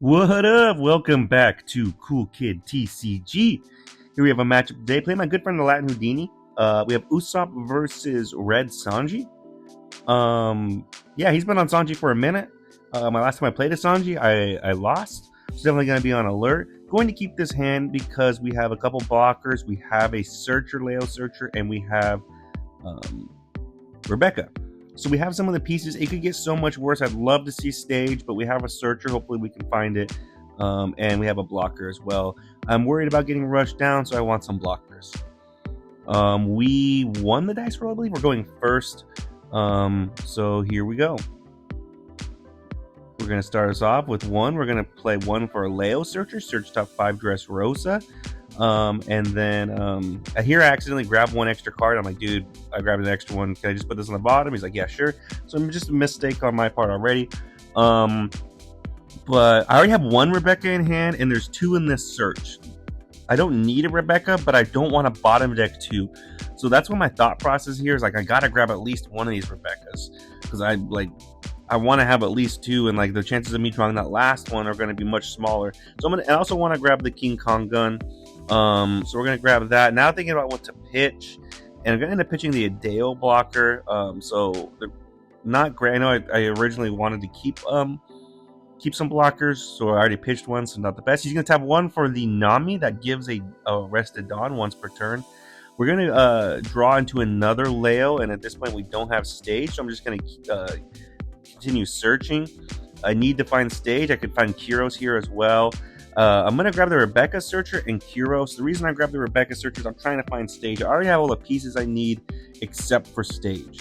What up? Welcome back to Cool Kid TCG. Here we have a matchup today. Playing my good friend the Latin Houdini. We have Usopp versus Red Sanji. Yeah, he's been on Sanji for a minute. My last time I played a Sanji, I lost. So definitely going to be on alert. Going to keep this hand because we have a couple blockers. We have a Searcher, Leo Searcher, and we have Rebecca. So we have some of the pieces. It could get so much worse. I'd love to see Stage, but we have a Searcher. Hopefully we can find it. And we have a blocker as well. I'm worried about getting rushed down, so I want some blockers. We won the dice roll, I believe. We're going first. So here we go. We're going to start us off with one. We're going to play one for a Leo Searcher. Search top 5 Dressrosa. And then here I accidentally grabbed one extra card. I'm like, dude, I grabbed an extra one. Can I just put this on the bottom? He's like, yeah, sure. So I'm just a mistake on my part already. But I already have one Rebecca in hand, and there's two in this search. I don't need a Rebecca, but I don't want to bottom deck two. So that's what my thought process here is. Like, I gotta grab at least one of these Rebeccas because I want to have at least two, and like the chances of me drawing that last one are going to be much smaller. So I also want to grab the King Kong gun. So we're going to grab that. Now thinking about what to pitch, and I'm going to end up pitching the Adeo blocker. So they're not great. I know I originally wanted to keep some blockers, so I already pitched one, so not the best. He's going to tap one for the Nami that gives a Rested Dawn once per turn. We're going to draw into another Leo, and at this point we don't have Stage, so I'm just going to continue searching. I need to find Stage. I could find Kyros here as well. I'm going to grab the Rebecca Searcher and Kyros. The reason I grabbed the Rebecca Searcher is I'm trying to find Stage. I already have all the pieces I need except for Stage.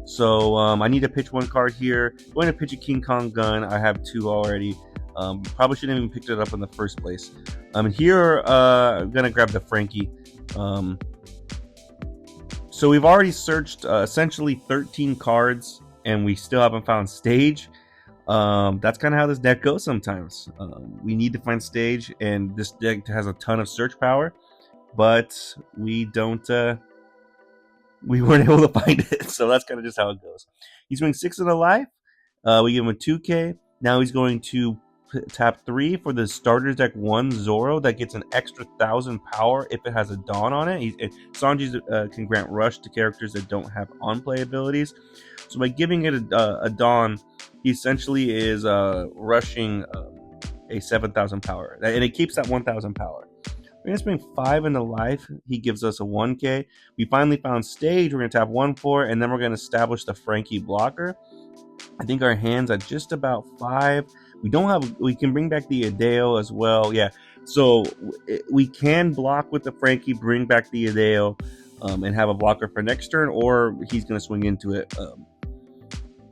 So I need to pitch one card here. I'm going to pitch a King Kong gun. I have two already. Probably shouldn't have even picked it up in the first place. Here, I'm going to grab the Frankie. So we've already searched essentially 13 cards, and we still haven't found Stage. That's kind of how this deck goes sometimes. We need to find Stage, and this deck has a ton of search power, but we weren't able to find it. So that's kind of just how it goes. He's doing 6 in a life. We give him a 2K. Now he's going to tap 3 for the starters deck 1 Zoro that gets an extra 1,000 power if it has a Dawn on it. Sanji can grant rush to characters that don't have on-play abilities. So by giving it a Dawn, he essentially is rushing a 7,000 power, and it keeps that 1,000 power. We're going to spend 5 into life. He gives us a 1K. We finally found Stage. We're going to tap 1 for, and then we're going to establish the Frankie blocker. I think our hand's at just about 5. We can bring back the Adeo as well. Yeah, so we can block with the Frankie, bring back the Adeo, and have a blocker for next turn, or he's going to swing into it.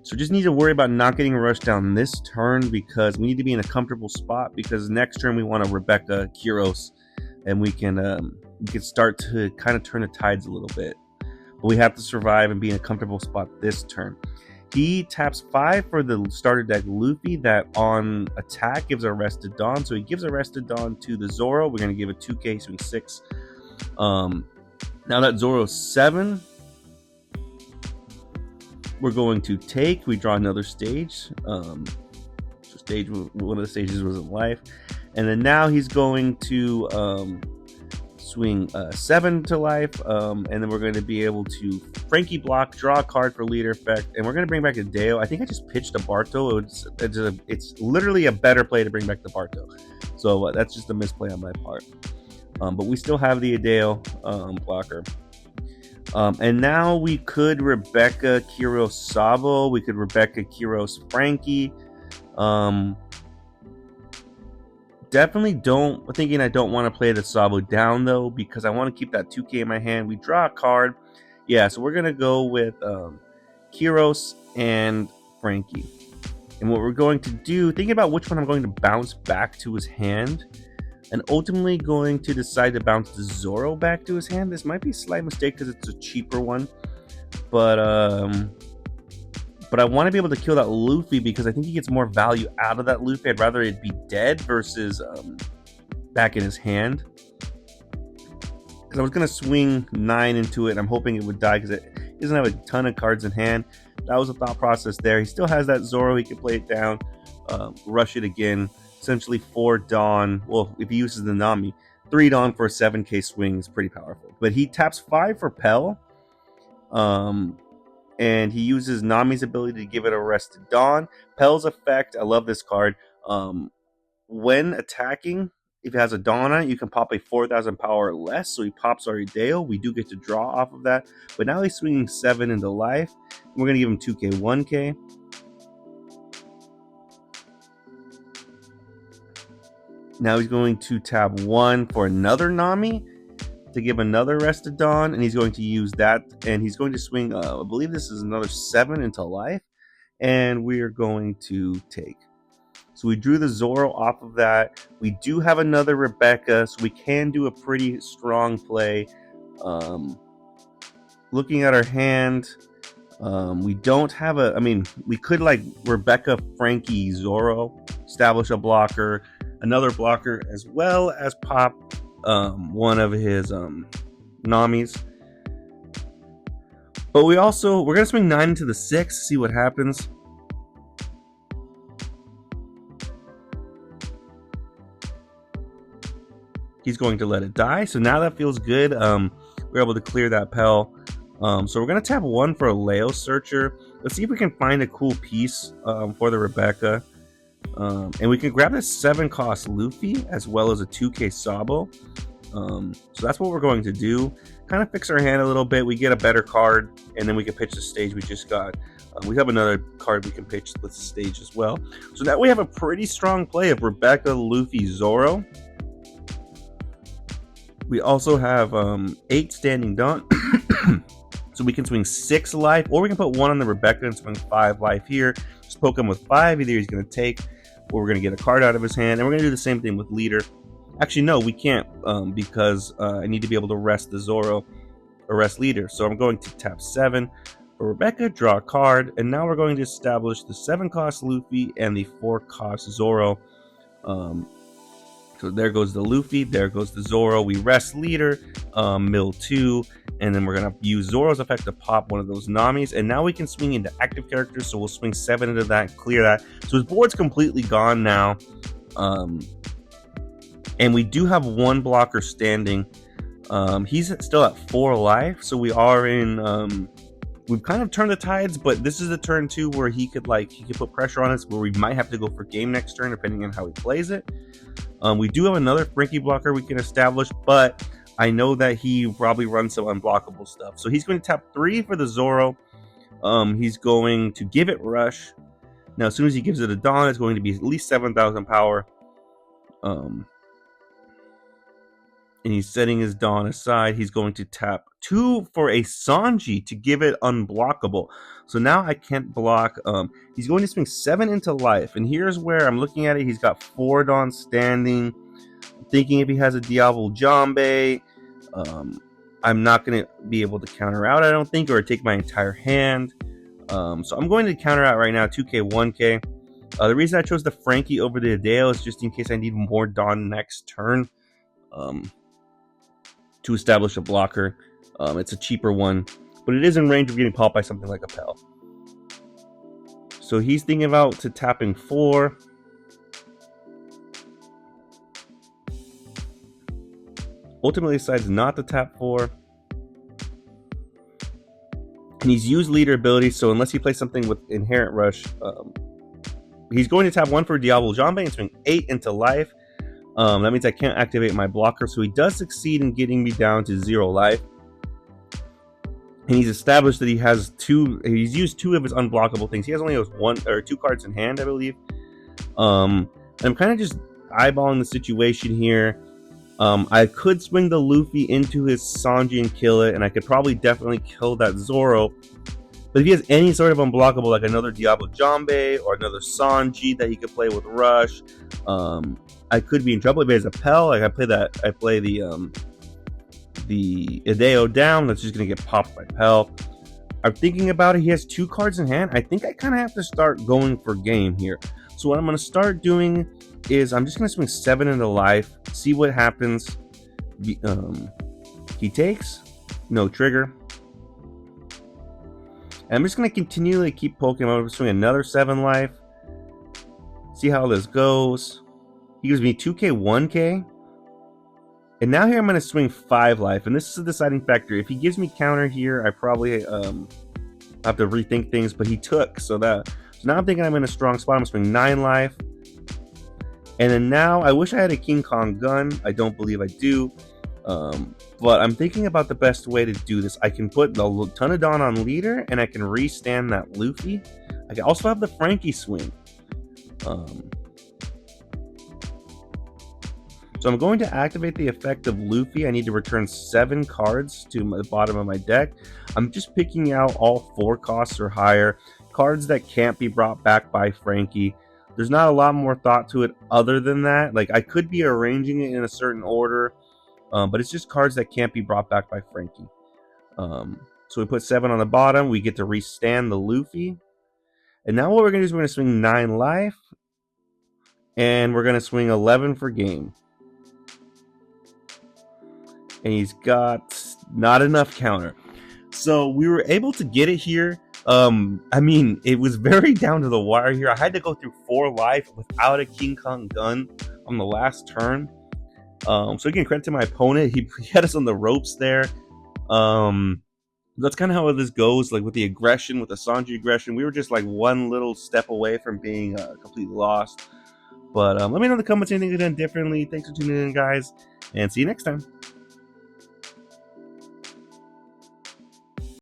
So just need to worry about not getting rushed down this turn because we need to be in a comfortable spot, because next turn we want a Rebecca Kyros, and we can start to kind of turn the tides a little bit. But we have to survive and be in a comfortable spot this turn. He taps 5 for the starter deck Luffy that on attack gives Arrested Dawn. So he gives Arrested Dawn to the Zoro. We're going to give it 2K, swing 6. Now that Zoro's 7, we're going to take. We draw another Stage. One of the stages was in life. And then now he's going to swing 7 to life, and then we're going to be able to Frankie block, draw a card for leader effect, and we're going to bring back a Deo. I think I just pitched a Barto. It's literally a better play to bring back the Barto. So that's just a misplay on my part. But we still have the Adeo blocker. And now we could Rebecca Kyros Sabo. We could Rebecca Kyros Frankie. Definitely thinking I don't want to play the Sabo down though, because I want to keep that 2K in my hand. We draw a card. Yeah, so we're going to go with Kyros and Frankie. And what we're going to do, thinking about which one I'm going to bounce back to his hand, and ultimately going to decide to bounce the Zoro back to his hand. This might be a slight mistake because it's a cheaper one. But I want to be able to kill that Luffy because I think he gets more value out of that Luffy. I'd rather it be dead versus back in his hand. Because I was going to swing 9 into it. I'm hoping it would die because it doesn't have a ton of cards in hand. That was a thought process there. He still has that Zoro. He can play it down, rush it again. essentially 4 Dawn. Well, if he uses the Nami, 3 Dawn for a 7k swing is pretty powerful. But he taps 5 for Pell. And he uses Nami's ability to give it a Rested Dawn. Pell's effect, I love this card. When attacking, if it has a Dawn on it, you can pop a 4,000 power or less. So he pops our Ideo. We do get to draw off of that. But now he's swinging 7 into life. We're going to give him 2k, 1k. Now he's going to tap 1 for another Nami to give another Rested Dawn, and he's going to use that, and he's going to swing, I believe this is another 7 into life, and we are going to take. So we drew the Zoro off of that. We do have another Rebecca, so we can do a pretty strong play. Looking at our hand, we don't have a, I mean, we could like Rebecca, Frankie, Zoro, establish a blocker, another blocker, as well as pop one of his Namis. But we're gonna swing 9 into the 6, see what happens. He's going to let it die, so now that feels good. We're able to clear that Pell. So we're gonna tap 1 for a Leo Searcher. Let's see if we can find a cool piece for the Rebecca. And we can grab this 7 cost Luffy as well as a 2k Sabo. So that's what we're going to do. Kind of fix our hand a little bit. We get a better card, and then we can pitch the stage we just got. We have another card we can pitch with the stage as well. So now we have a pretty strong play of Rebecca, Luffy, Zoro. We also have 8 Standing Dawn. So we can swing 6 life, or we can put 1 on the Rebecca and swing 5 life here. Just poke him with 5. Either he's going to take, or we're going to get a card out of his hand. And we're going to do the same thing with Leader. Actually, no, we can't, because I need to be able to rest the Zoro, or rest Leader. So I'm going to tap 7 for Rebecca, draw a card, and now we're going to establish the 7 cost Luffy and the 4 cost Zoro. So there goes the Luffy, there goes the Zoro. We rest Leader, mill 2, and then we're going to use Zoro's effect to pop one of those Namis. And now we can swing into active characters, so we'll swing 7 into that, clear that. So his board's completely gone now. And we do have 1 blocker standing. He's still at 4 life, so we are in... we've kind of turned the tides, but this is the turn 2 where he could put pressure on us, where we might have to go for game next turn, depending on how he plays it. We do have another Frankie blocker we can establish, but I know that he probably runs some unblockable stuff. So he's going to tap 3 for the Zoro. He's going to give it Rush. Now, as soon as he gives it a Dawn, it's going to be at least 7,000 power. And he's setting his Dawn aside. He's going to tap 2 for a Sanji to give it unblockable. So now I can't block. He's going to swing 7 into life. And here's where I'm looking at it. He's got 4 Dawn standing. I'm thinking if he has a Diablo Jambe, I'm not going to be able to counter out, I don't think, or take my entire hand. So I'm going to counter out right now, 2k, 1k. The reason I chose the Frankie over the Adele is just in case I need more Dawn next turn. To establish a blocker. It's a cheaper one, but it is in range of getting popped by something like a Pell. So he's thinking about tapping 4. Ultimately decides not to tap 4. And he's used Leader ability, so unless he plays something with Inherent Rush, he's going to tap 1 for Diablo Jambe and swing 8 into life. That means I can't activate my blocker, so he does succeed in getting me down to 0 life. And he's established that he has 2. He's used 2 of his unblockable things. He has only 1 or 2 cards in hand, I believe. I'm kind of just eyeballing the situation here. I could swing the Luffy into his Sanji and kill it, and I could probably definitely kill that Zoro. But if he has any sort of unblockable, like another Diablo Jambe or another Sanji that he could play with Rush, I could be in trouble. If he has a Pell, like I play the Ideo down, that's just gonna get popped by Pell. I'm thinking about it. He has 2 cards in hand. I think I kind of have to start going for game here. So what I'm gonna start doing is I'm just gonna swing 7 into life, see what happens. He takes, no trigger. And I'm just gonna continually keep poking him. I'm gonna swing another 7 life. See how this goes. He gives me 2k, 1k. And now here I'm going to swing 5 life. And this is a deciding factor. If he gives me counter here, I probably have to rethink things. But he took. So now I'm thinking I'm in a strong spot. I'm going to swing 9 life. And then now, I wish I had a King Kong gun. I don't believe I do. But I'm thinking about the best way to do this. I can put the Tonodon on leader, and I can restand that Luffy. I can also have the Frankie swing. So I'm going to activate the effect of Luffy. I need to return 7 cards to the bottom of my deck. I'm just picking out all 4 costs or higher. Cards that can't be brought back by Frankie. There's not a lot more thought to it other than that. Like, I could be arranging it in a certain order, but it's just cards that can't be brought back by Frankie. So we put 7 on the bottom. We get to restand the Luffy. And now what we're going to do is we're going to swing 9 life. And we're going to swing 11 for game. And he's got not enough counter. So we were able to get it here. I mean, it was very down to the wire here. I had to go through 4 life without a King Kong gun on the last turn. So again, credit to my opponent. He had us on the ropes there. That's kind of how this goes. Like with the aggression, with the Sanji aggression, we were just like one little step away from being completely lost. But let me know in the comments anything you've done differently. Thanks for tuning in, guys, and see you next time.